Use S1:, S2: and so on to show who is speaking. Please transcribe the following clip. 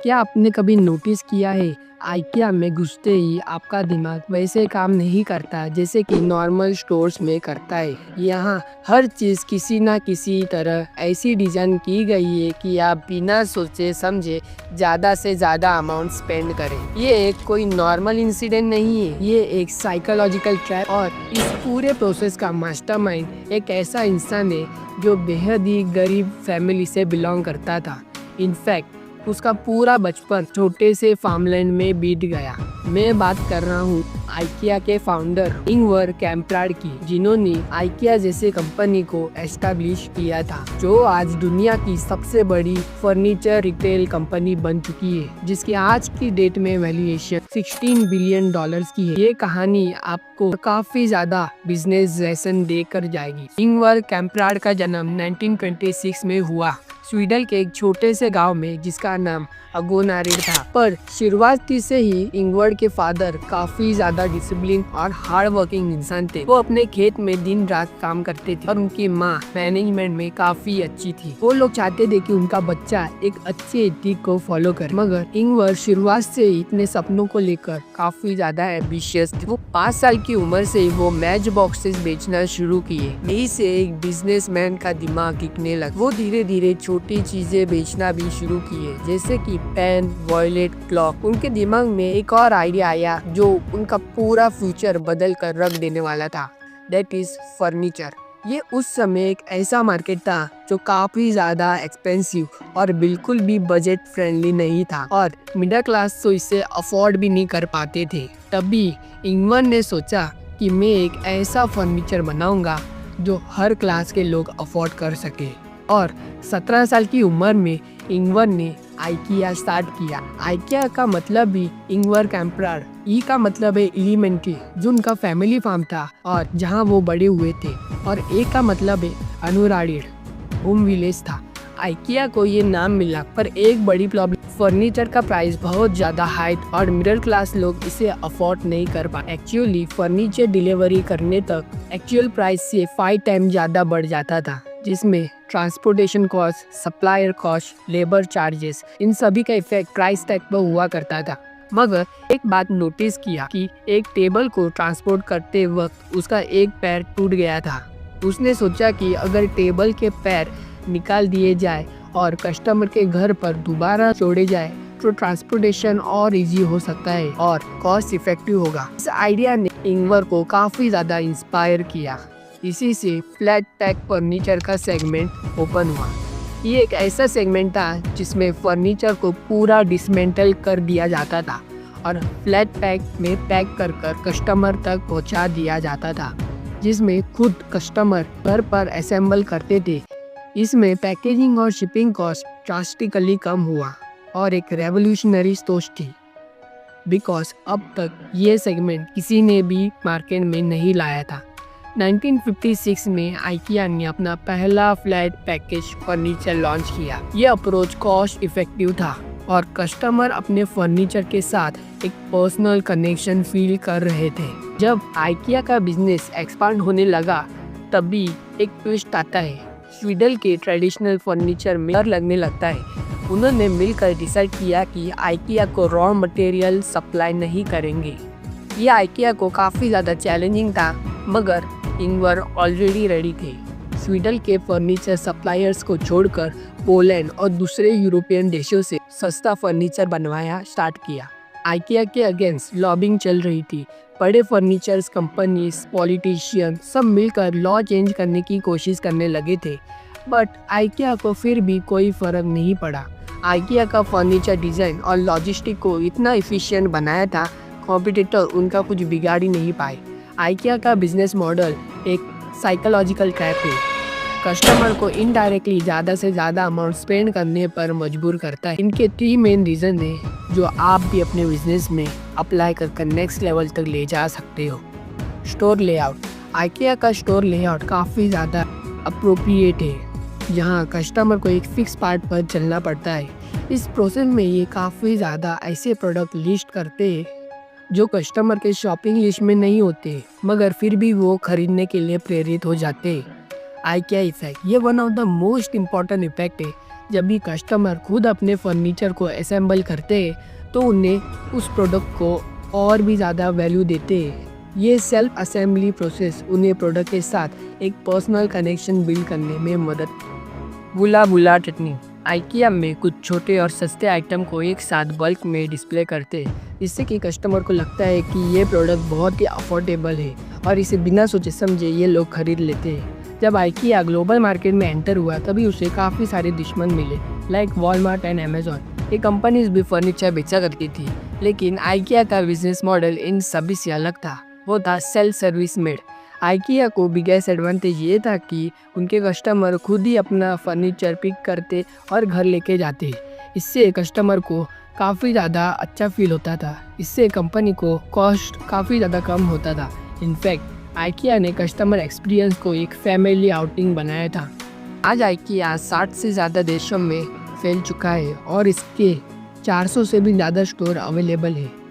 S1: क्या आपने कभी नोटिस किया है आइकिया में घुसते ही आपका दिमाग वैसे काम नहीं करता जैसे कि नॉर्मल स्टोर्स में करता है। यहाँ हर चीज़ किसी ना किसी तरह ऐसी डिजाइन की गई है कि आप बिना सोचे समझे ज़्यादा से ज़्यादा अमाउंट स्पेंड करें। ये एक कोई नॉर्मल इंसिडेंट नहीं है, ये एक साइकोलॉजिकल ट्रैप। और इस पूरे प्रोसेस का मास्टरमाइंड एक ऐसा इंसान है जो बेहद ही गरीब फैमिली से बिलोंग करता था। इनफैक्ट उसका पूरा बचपन छोटे से फार्मलैंड में बीत गया। मैं बात कर रहा हूँ आइकिया के फाउंडर इंगवर कैम्प्राड की, जिन्होंने आइकिया जैसे कंपनी को एस्टैब्लिश किया था, जो आज दुनिया की सबसे बड़ी फर्नीचर रिटेल कंपनी बन चुकी है, जिसकी आज की डेट में वैल्यूएशन $16 बिलियन की है। ये कहानी आपको काफी ज्यादा बिजनेस लेसन देकर जाएगी। इंगवर कैम्प्राड का जन्म 1926 में हुआ स्वीडन के एक छोटे से गांव में, जिसका नाम अगोनारिड था। पर शुरुआती से ही इंगवर के फादर काफी ज्यादा डिसिप्लिन और हार्ड वर्किंग इंसान थे। वो अपने खेत में दिन रात काम करते थे और उनकी माँ मैनेजमेंट में काफी अच्छी थी। वो लोग चाहते थे कि उनका बच्चा एक अच्छे एथिक को फॉलो करे, मगर इंगवर शुरुआत से ही इतने सपनों को लेकर काफी ज्यादा एम्बिशियस थे। वो 5 साल की उम्र से वो मैच बॉक्सेस बेचना शुरू किए। यही से एक बिजनेसमैन का दिमाग दिखने लगा। वो धीरे धीरे छोटी चीजें बेचना भी शुरू किए, जैसे कि पेन, वॉलेट, क्लॉक। उनके दिमाग में एक और आइडिया आया जो उनका पूरा फ्यूचर बदल कर रख देने वाला था, दैट इज फर्नीचर। ये उस समय एक ऐसा मार्केट था जो काफी ज्यादा एक्सपेंसिव और बिल्कुल भी बजट फ्रेंडली नहीं था, और मिडिल क्लास तो इसे अफोर्ड भी नहीं कर पाते थे। तभी इंगवर ने सोचा कि मैं एक ऐसा फर्नीचर बनाऊंगा जो हर क्लास के लोग अफोर्ड कर सके। और 17 साल की उम्र में इंगवर ने आइकिया स्टार्ट किया। आइकिया का मतलब भी इंगवर कैम्प्राड, ई का मतलब है एलिमेंट्री, जो उनका फैमिली फार्म था और जहां वो बड़े हुए थे, और ए का मतलब है अनुराडिड, होम विलेज था। आइकिया को ये नाम मिला, पर एक बड़ी प्रॉब्लम, फर्नीचर का प्राइस बहुत ज्यादा हाई और मिडिल क्लास लोग इसे अफोर्ड नहीं कर पाए। एक्चुअली फर्नीचर डिलीवरी करने तक एक्चुअल प्राइस से 5 टाइम ज्यादा बढ़ जाता था, जिसमें transportation cost, supplier cost, labour charges, इन सभी का इफेक्ट प्राइस टैग पर हुआ करता था। मगर एक बात नोटिस किया कि एक टेबल को ट्रांसपोर्ट करते वक्त उसका एक पैर टूट गया था। उसने सोचा कि अगर टेबल के पैर निकाल दिए जाए और कस्टमर के घर पर दोबारा जोड़े जाए तो ट्रांसपोर्टेशन और इजी हो सकता है और कॉस्ट इफेक्टिव होगा। इस आइडिया ने इंगवर को काफी ज्यादा इंस्पायर किया। इसी से फ्लैट पैक फर्नीचर का सेगमेंट ओपन हुआ। ये एक ऐसा सेगमेंट था जिसमें फर्नीचर को पूरा डिसमेंटल कर दिया जाता था और फ्लैट पैक में पैक कर कस्टमर तक पहुंचा दिया जाता था, जिसमें खुद कस्टमर घर पर असेंबल करते थे। इसमें पैकेजिंग और शिपिंग कॉस्ट ड्रास्टिकली कम हुआ और एक रेवोल्यूशनरी सोच थी, बिकॉज अब तक ये सेगमेंट किसी ने भी मार्केट में नहीं लाया था। 1956 में आइकिया ने अपना पहला फ्लैट पैकेज फर्नीचर लॉन्च किया। यह अप्रोच कॉस्ट इफेक्टिव था और कस्टमर अपने फर्नीचर के साथ एक पर्सनल कनेक्शन फील कर रहे थे। जब आइकिया का बिजनेस एक्सपांड होने लगा, तभी एक ट्विस्ट आता है। स्वीडन के ट्रेडिशनल फर्नीचर में डर लगने लगता है। उन्होंने मिलकर डिसाइड किया कि आइकिया को रॉ मटेरियल सप्लाई नहीं करेंगे। ये आइकिया को काफ़ी ज़्यादा चैलेंजिंग था, मगर इंगवर ऑलरेडी रेडी थे। स्वीडन के फर्नीचर सप्लायर्स को छोड़कर पोलैंड और दूसरे यूरोपियन देशों से सस्ता फर्नीचर बनवाया स्टार्ट किया। आइकिया के अगेंस्ट लॉबिंग चल रही थी। बड़े फर्नीचर्स कंपनीज, पॉलिटिशियन सब मिलकर लॉ चेंज करने की कोशिश करने लगे थे, बट आइकिया को फिर भी कोई फर्क नहीं पड़ा। आइकिया का फर्नीचर डिज़ाइन और लॉजिस्टिक को इतना इफिशिएंट बनाया था, कॉम्पिटिटर उनका कुछ बिगाड़ ही नहीं पाए। आइकिया का बिजनेस मॉडल एक साइकोलॉजिकल ट्रैप है। कस्टमर को इनडायरेक्टली ज़्यादा से ज़्यादा अमाउंट स्पेंड करने पर मजबूर करता है। इनके 3 मेन रीज़न है जो आप भी अपने बिजनेस में अप्लाई कर नेक्स्ट लेवल तक ले जा सकते हो। Store layout. आइकिया का स्टोर लेआउट काफ़ी ज़्यादा अप्रोप्रिएट है, जहाँ कस्टमर को एक फिक्स पार्ट पर चलना पड़ता है। इस प्रोसेस में ये काफ़ी ज़्यादा ऐसे प्रोडक्ट लिस्ट करते हैं जो कस्टमर के शॉपिंग लिस्ट में नहीं होते, मगर फिर भी वो खरीदने के लिए प्रेरित हो जाते हैं। आइकिया इफेक्ट, ये one of the most important effect है जब भी कस्टमर खुद अपने फर्नीचर को असेंबल करते हैं तो उन्हें उस प्रोडक्ट को और भी ज़्यादा वैल्यू देते हैं। ये सेल्फ असेंबली प्रोसेस उन्हें प्रोडक्ट के साथ एक पर्सनल कनेक्शन बिल्ड करने में मदद। बुला बुला चटनी आइकिया में कुछ छोटे और सस्ते आइटम को एक साथ बल्क में डिस्प्ले करते हैं, जिससे कि कस्टमर को लगता है कि ये प्रोडक्ट बहुत ही अफोर्डेबल है और इसे बिना सोचे समझे ये लोग खरीद लेते हैं। जब आइकिया ग्लोबल मार्केट में एंटर हुआ तभी उसे काफ़ी सारे दुश्मन मिले, लाइक वॉलमार्ट एंड अमेजॉन। ये कंपनीज भी फर्नीचर बेचा करती थी, लेकिन आइकिया का बिजनेस मॉडल इन सभी से अलग था। वो था सेल्फ सर्विस मेड। आइकिया को बिगेस्ट एडवांटेज ये था कि उनके कस्टमर खुद ही अपना फर्नीचर पिक करते और घर लेके जाते। इससे कस्टमर को काफ़ी ज़्यादा अच्छा फील होता था। इससे कंपनी को कॉस्ट काफ़ी ज़्यादा कम होता था। इनफैक्ट आइकिया ने कस्टमर एक्सपीरियंस को एक फैमिली आउटिंग बनाया था। आज आइकिया 60 से ज़्यादा देशों में फैल चुका है और इसके 400 से भी ज़्यादा स्टोर अवेलेबल है।